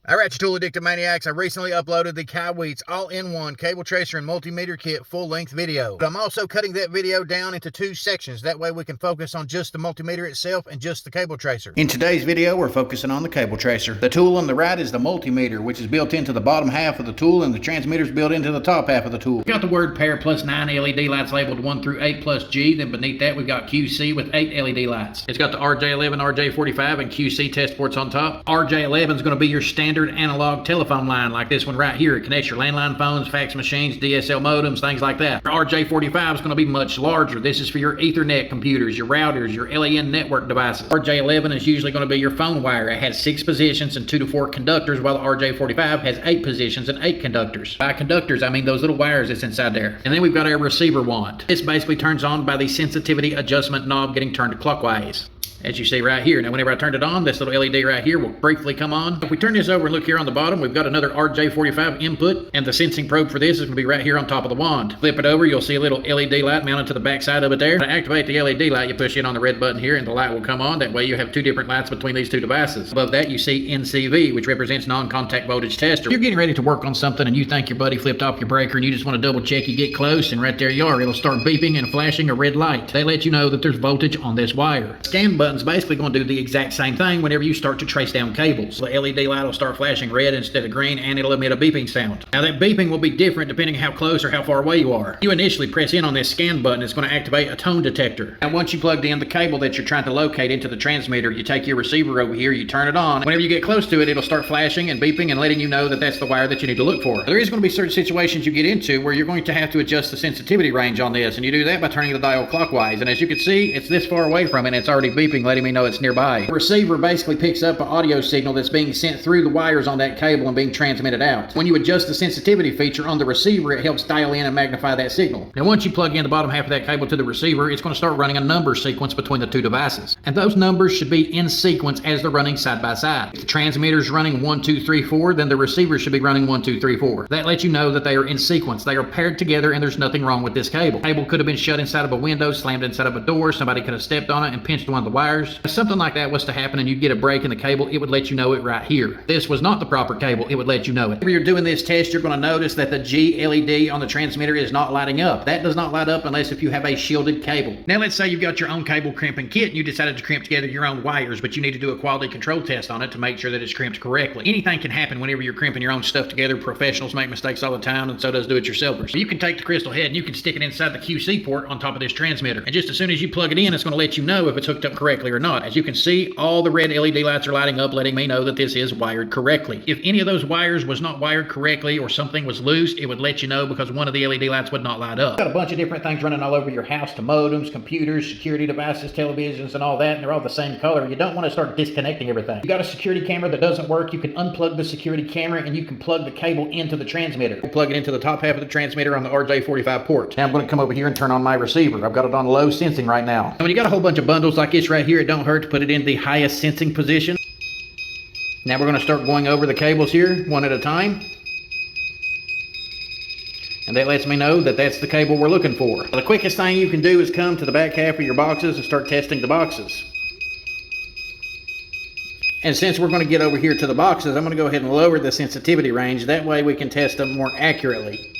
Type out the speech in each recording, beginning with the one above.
Alright, you tool addicted maniacs, I recently uploaded the Kaiweets all-in-one cable tracer and multimeter kit full-length video. But I'm also cutting that video down into two sections. That way we can focus on just the multimeter itself and just the cable tracer. In today's video, we're focusing on the cable tracer. The tool on the right is the multimeter, which is built into the bottom half of the tool, and the transmitter is built into the top half of the tool. We've got the word pair plus 9 LED lights labeled 1 through 8 plus G. Then beneath that, we've got QC with 8 LED lights. It's got the RJ11, RJ45, and QC test ports on top. RJ11 is going to be your standard analog telephone line like this one right here. It connects your landline phones, fax machines, DSL modems, things like that. Your RJ45 is going to be much larger. This is for your Ethernet computers, your routers, your LAN network devices. RJ11 is usually going to be your phone wire. It has 6 positions and 2 to 4 conductors, while the RJ45 has 8 positions and 8 conductors. By conductors, I mean those little wires that's inside there. And then we've got our receiver wand. This basically turns on by the sensitivity adjustment knob getting turned clockwise, as you see right here. Now, whenever I turned it on, this little LED right here will briefly come on. If we turn this over and look here on the bottom, we've got another RJ45 input, and the sensing probe for this is going to be right here on top of the wand. Flip it over, you'll see a little LED light mounted to the back side of it there. To activate the LED light, you push in on the red button here, and the light will come on. That way you have 2 different lights between these 2 devices. Above that, you see NCV, which represents non-contact voltage tester. If you're getting ready to work on something and you think your buddy flipped off your breaker and you just want to double check, you get close, and right there you are. It'll start beeping and flashing a red light. They let you know that there's voltage on this wire. Scan button's basically going to do the exact same thing whenever you start to trace down cables. The LED light will start flashing red instead of green, and it'll emit a beeping sound. Now, that beeping will be different depending on how close or how far away you are. You initially press in on this scan button, it's going to activate a tone detector. Now, once you plugged in the cable that you're trying to locate into the transmitter, you take your receiver over here, you turn it on. Whenever you get close to it, it'll start flashing and beeping and letting you know that that's the wire that you need to look for. There is going to be certain situations you get into where you're going to have to adjust the sensitivity range on this, and you do that by turning the dial clockwise. And as you can see, it's this far away from it, and it's already beeping, letting me know it's nearby. The receiver basically picks up an audio signal that's being sent through the wires on that cable and being transmitted out. When you adjust the sensitivity feature on the receiver, it helps dial in and magnify that signal. Now, once you plug in the bottom half of that cable to the receiver, it's going to start running a number sequence between the 2 devices. And those numbers should be in sequence as they're running side by side. If the transmitter is running 1, 2, 3, 4, then the receiver should be running 1, 2, 3, 4. That lets you know that they are in sequence. They are paired together, and there's nothing wrong with this cable. The cable could have been shut inside of a window, slammed inside of a door, somebody could have stepped on it and pinched one of the wires. If something like that was to happen and you get a break in the cable, it would let you know it right here. This was not the proper cable, it would let you know it. Whenever you're doing this test, you're going to notice that the G LED on the transmitter is not lighting up. That does not light up unless if you have a shielded cable. Now, let's say you've got your own cable crimping kit and you decided to crimp together your own wires, but you need to do a quality control test on it to make sure that it's crimped correctly. Anything can happen whenever you're crimping your own stuff together. Professionals make mistakes all the time, and so does do-it-yourselfers. You can take the crystal head and you can stick it inside the QC port on top of this transmitter, and just as soon as you plug it in, it's going to let you know if it's hooked up correctly or not. As you can see, all the red LED lights are lighting up, letting me know that this is wired correctly. If any of those wires was not wired correctly or something was loose, it would let you know because one of the LED lights would not light up. Got a bunch of different things running all over your house, to modems, computers, security devices, televisions, and all that, and they're all the same color. You don't want to start disconnecting everything. You got a security camera that doesn't work, you can unplug the security camera and you can plug the cable into the transmitter. We'll plug it into the top half of the transmitter on the RJ45 port. Now I'm going to come over here and turn on my receiver. I've got it on low sensing right now. And when you got a whole bunch of bundles like this right here, it don't hurt to put it in the highest sensing position. Now we're going to start going over the cables here one at a time. And that lets me know that that's the cable we're looking for. The quickest thing you can do is come to the back half of your boxes and start testing the boxes. And since we're going to get over here to the boxes, I'm going to go ahead and lower the sensitivity range. That way we can test them more accurately.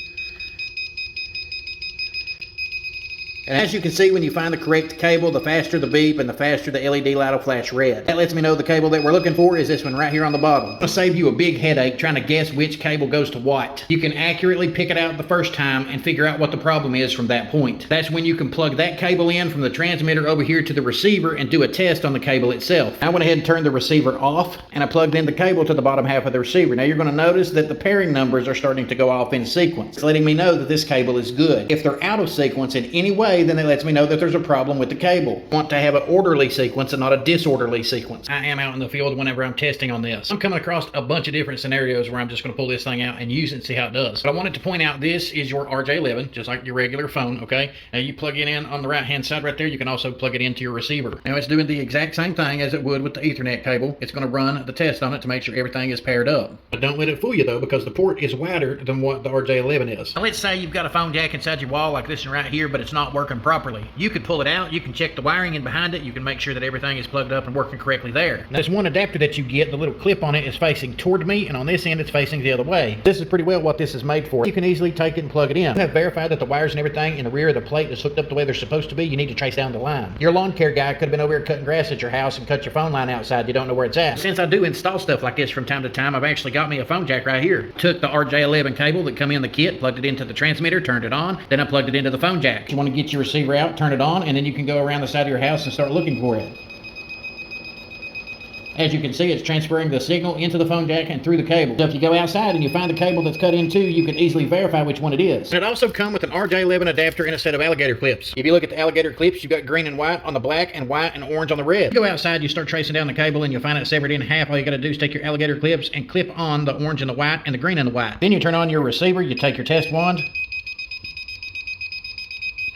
And as you can see, when you find the correct cable, the faster the beep and the faster the LED light will flash red. That lets me know the cable that we're looking for is this one right here on the bottom. It'll save you a big headache trying to guess which cable goes to what. You can accurately pick it out the first time and figure out what the problem is from that point. That's when you can plug that cable in from the transmitter over here to the receiver and do a test on the cable itself. I went ahead and turned the receiver off, and I plugged in the cable to the bottom half of the receiver. Now you're going to notice that the pairing numbers are starting to go off in sequence. It's letting me know that this cable is good. If they're out of sequence in any way, then it lets me know that there's a problem with the cable. I want to have an orderly sequence and not a disorderly sequence. I am out in the field whenever I'm testing on this. I'm coming across a bunch of different scenarios where I'm just going to pull this thing out and use it and see how it does. But I wanted to point out this is your RJ11, just like your regular phone, okay? Now you plug it in on the right hand side right there. You can also plug it into your receiver. Now it's doing the exact same thing as it would with the Ethernet cable. It's going to run the test on it to make sure everything is paired up. But don't let it fool you though, because the port is wider than what the RJ11 is. Now let's say you've got a phone jack inside your wall like this one right here, but it's not working working properly. You could pull it out, you can check the wiring in behind it, you can make sure that everything is plugged up and working correctly there. Now, there's one adapter that you get, the little clip on it is facing toward me, and on this end it's facing the other way. This is pretty well what this is made for. You can easily take it and plug it in. You have verified that the wires and everything in the rear of the plate is hooked up the way they're supposed to be. You need to trace down the line. Your lawn care guy could have been over here cutting grass at your house and cut your phone line outside. You don't know where it's at. Since I do install stuff like this from time to time, I've actually got me a phone jack right here. Took the RJ11 cable that come in the kit, plugged it into the transmitter, turned it on, then I plugged it into the phone jack. You want to get your receiver out, turn it on, and then you can go around the side of your house and start looking for it. As you can see, it's transferring the signal into the phone jack and through the cable. So if you go outside and you find the cable that's cut in two, you can easily verify which one it is. And it also comes with an RJ11 adapter and a set of alligator clips. If you look at the alligator clips, you've got green and white on the black and white and orange on the red. You go outside, you start tracing down the cable and you'll find it severed in half. All you gotta do is take your alligator clips and clip on the orange and the white and the green and the white. Then you turn on your receiver, you take your test wand,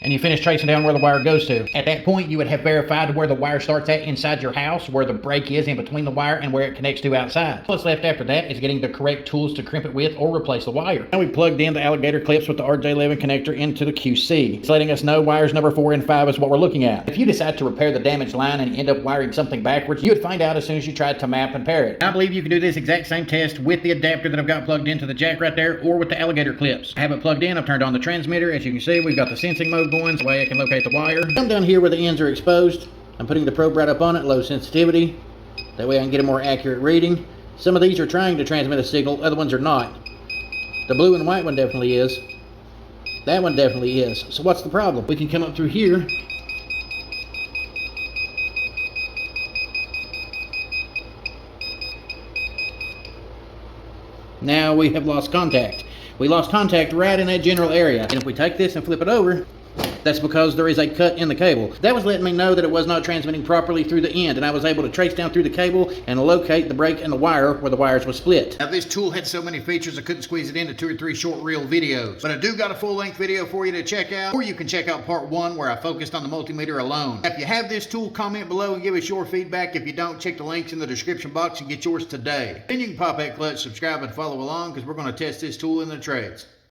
and you finish tracing down where the wire goes to. At that point, you would have verified where the wire starts at inside your house, where the break is in between the wire, and where it connects to outside. What's left after that is getting the correct tools to crimp it with or replace the wire. Now we plugged in the alligator clips with the RJ11 connector into the QC. It's letting us know wires number 4 and 5 is what we're looking at. If you decide to repair the damaged line and end up wiring something backwards, you would find out as soon as you tried to map and pair it. I believe you can do this exact same test with the adapter that I've got plugged into the jack right there, or with the alligator clips. I have it plugged in, I've turned on the transmitter. As you can see, we've got the sensing mode going, so I can locate the wire. Come down here where the ends are exposed. I'm putting the probe right up on it, low sensitivity. That way I can get a more accurate reading. Some of these are trying to transmit a signal, other ones are not. The blue and white one definitely is. That one definitely is. So what's the problem? We can come up through here. Now we have lost contact. We lost contact right in that general area. And if we take this and flip it over, that's because there is a cut in the cable. That was letting me know that it was not transmitting properly through the end, and I was able to trace down through the cable and locate the break in the wire where the wires were split. Now this tool had so many features I couldn't squeeze it into 2 or 3 short reel videos, but I do got a full-length video for you to check out, or you can check out part 1 where I focused on the multimeter alone. If you have this tool, comment below and give us your feedback. If you don't, check the links in the description box and get yours today. Then you can pop that clutch, subscribe, and follow along, because we're going to test this tool in the trades.